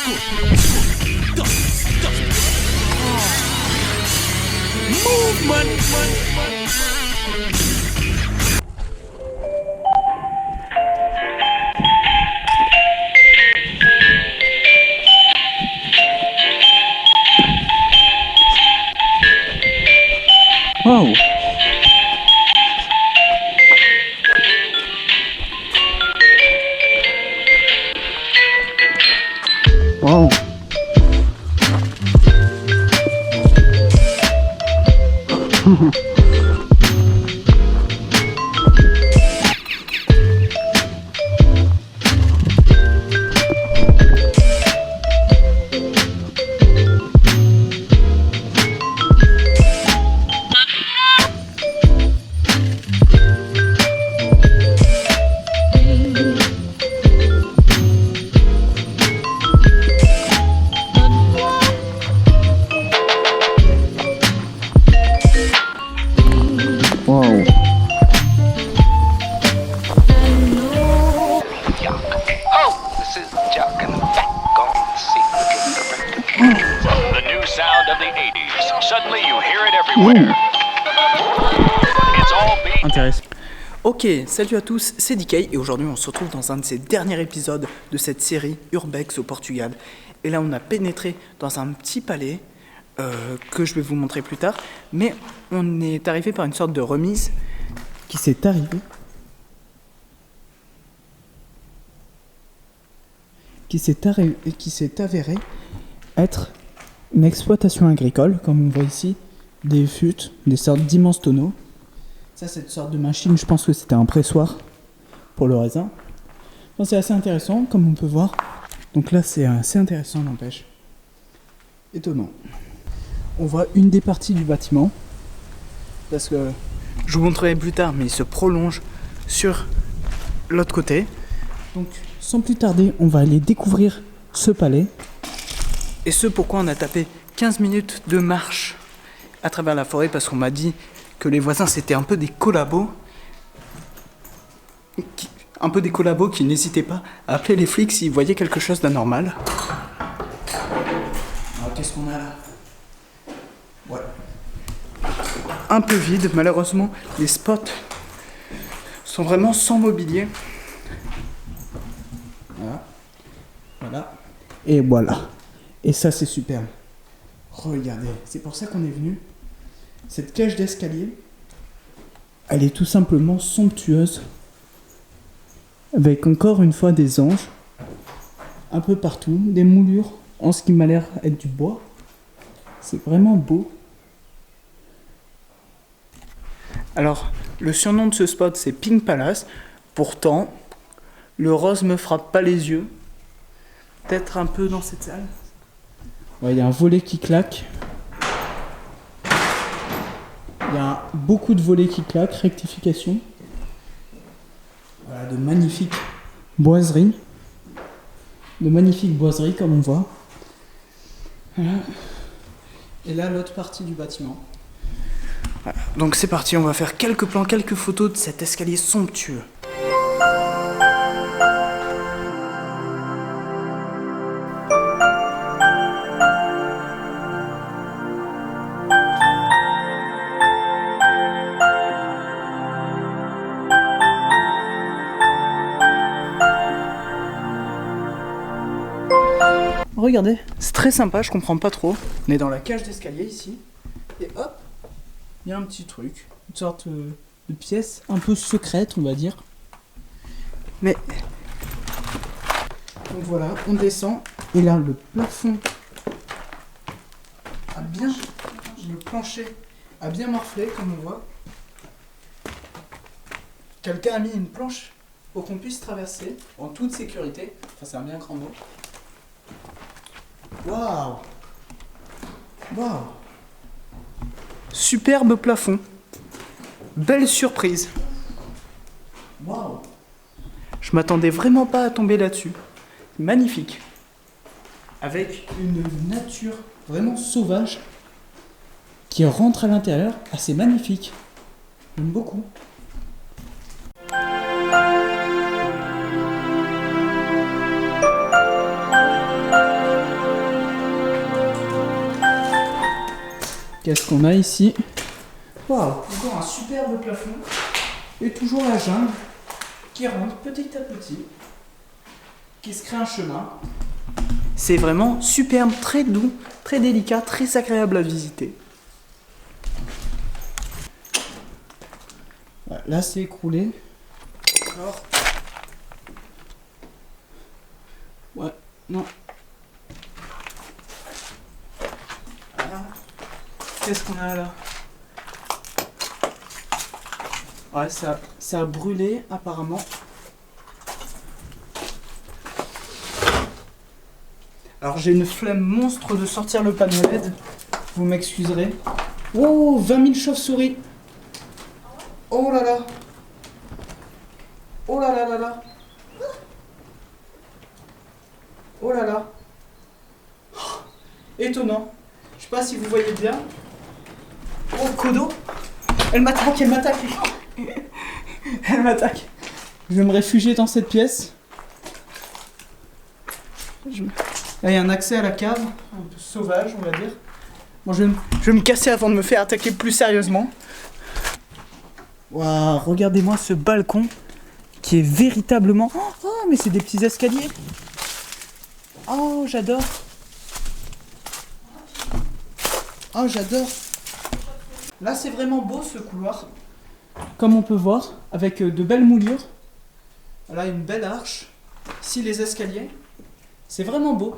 Wow. Wow. Wow. Oh, this is Jock and Fat going to see the new sound of the 80s. Suddenly you hear it everywhere. It's all being Intéressant. Ok, salut à tous, c'est DK et aujourd'hui on se retrouve dans un de ces derniers épisodes de cette série Urbex au Portugal. Et là on a pénétré dans un petit palais que je vais vous montrer plus tard. Mais on est arrivé par une sorte de remise qui s'est avérée être une exploitation agricole, comme on voit ici, des fûts, des sortes d'immenses tonneaux. Ça, cette sorte de machine, je pense que c'était un pressoir pour le raisin. Bon, c'est assez intéressant, comme on peut voir. Donc là, c'est assez intéressant, n'empêche. Étonnant. On voit une des parties du bâtiment, parce que je vous montrerai plus tard, mais il se prolonge sur l'autre côté. Donc, sans plus tarder, on va aller découvrir ce palais. Et ce pourquoi on a tapé 15 minutes de marche à travers la forêt, parce qu'on m'a dit que les voisins c'était un peu des collabos qui n'hésitaient pas à appeler les flics s'ils voyaient quelque chose d'anormal. Alors qu'est-ce qu'on a là? Ouais. Un peu vide, malheureusement les spots sont vraiment sans mobilier. Voilà. Et voilà. Et ça c'est superbe. Regardez, c'est pour ça qu'on est venu. Cette cage d'escalier, elle est tout simplement somptueuse. Avec encore une fois des anges, un peu partout, des moulures, en ce qui m'a l'air être du bois. C'est vraiment beau. Alors, le surnom de ce spot, c'est Pink Palace. Pourtant, le rose me frappe pas les yeux. Peut-être un peu dans cette salle. Ouais, il y a un volet qui claque. Il y a beaucoup de volets qui claquent, rectification. Voilà, de magnifiques boiseries. Comme on voit. Voilà. Et là, l'autre partie du bâtiment. Voilà. Donc c'est parti, on va faire quelques plans, quelques photos de cet escalier somptueux. Regardez, c'est très sympa, je comprends pas trop. On est dans la cage d'escalier ici. Et hop, il y a un petit truc. Une sorte de pièce un peu secrète, on va dire. Mais... donc voilà, on descend. Et là, le plafond a bien... le plancher a bien morflé, comme on voit. Quelqu'un a mis une planche pour qu'on puisse traverser en toute sécurité. Enfin, c'est un bien grand mot. Waouh! Waouh! Superbe plafond. Belle surprise. Waouh! Je m'attendais vraiment pas à tomber là-dessus. Magnifique. Avec une nature vraiment sauvage qui rentre à l'intérieur. Ah, c'est magnifique. J'aime beaucoup. Qu'est-ce qu'on a ici? Waouh, encore un superbe plafond. Et toujours la jungle qui rentre petit à petit, qui se crée un chemin. C'est vraiment superbe, très doux, très délicat, très agréable à visiter. Voilà, là c'est écroulé. Alors... Ouais, non. Voilà. Qu'est-ce qu'on a là? Ouais, ça a brûlé apparemment. Alors j'ai une flemme monstre de sortir le panneau LED. Vous m'excuserez. Oh, 20 000 chauves-souris. Oh là là. Oh là là là là. Oh là là. Oh, étonnant. Je sais pas si vous voyez bien. Oh, Kodo. Elle m'attaque, elle m'attaque. Elle m'attaque. Je vais me réfugier dans cette pièce. Là, il y a un accès à la cave, un peu sauvage, on va dire. Bon, je vais me casser avant de me faire attaquer plus sérieusement. Waouh, regardez-moi ce balcon qui est véritablement... Oh, mais c'est des petits escaliers. Oh, j'adore. Oh, j'adore. Là, c'est vraiment beau ce couloir. Comme on peut voir, avec de belles moulures. Là, une belle arche. Ici, les escaliers. C'est vraiment beau.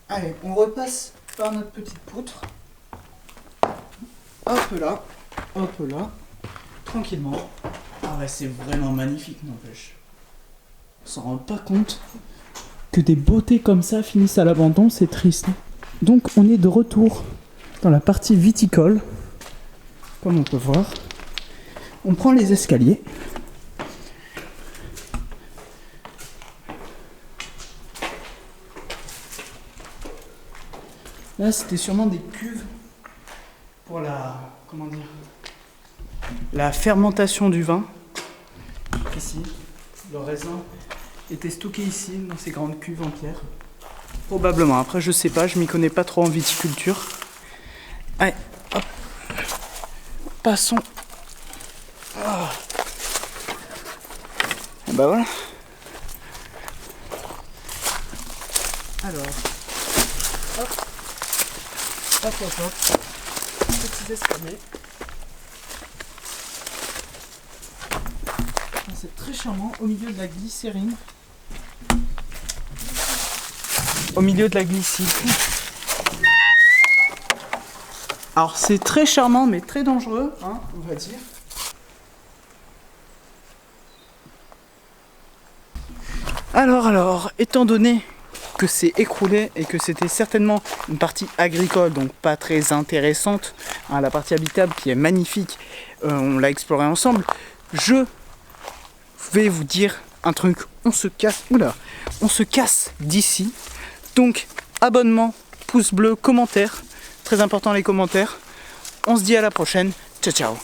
Allez, on repasse par notre petite poutre. Hop là, tranquillement. Ah ouais, c'est vraiment magnifique, n'empêche. On s'en rend pas compte que des beautés comme ça finissent à l'abandon, c'est triste. Donc on est de retour dans la partie viticole, comme on peut voir. On prend les escaliers. Là, c'était sûrement des cuves pour la fermentation du vin. Ici, le raisin était stocké ici, dans ces grandes cuves en pierre. Probablement. Après, je sais pas, je m'y connais pas trop en viticulture. Allez, hop. Passons. Ah. Et bah voilà. Alors, hop. Hop, hop, hop. Petits escaliers. C'est très charmant au milieu de la glycérine. Au milieu de la glycine. Alors c'est très charmant mais très dangereux, hein, on va dire. Alors, étant donné que c'est écroulé et que c'était certainement une partie agricole, donc pas très intéressante, hein, la partie habitable qui est magnifique, on l'a exploré ensemble, je vais vous dire un truc, on se casse d'ici. Donc abonnement, pouce bleu, commentaire, très important les commentaires. On se dit à la prochaine, ciao ciao.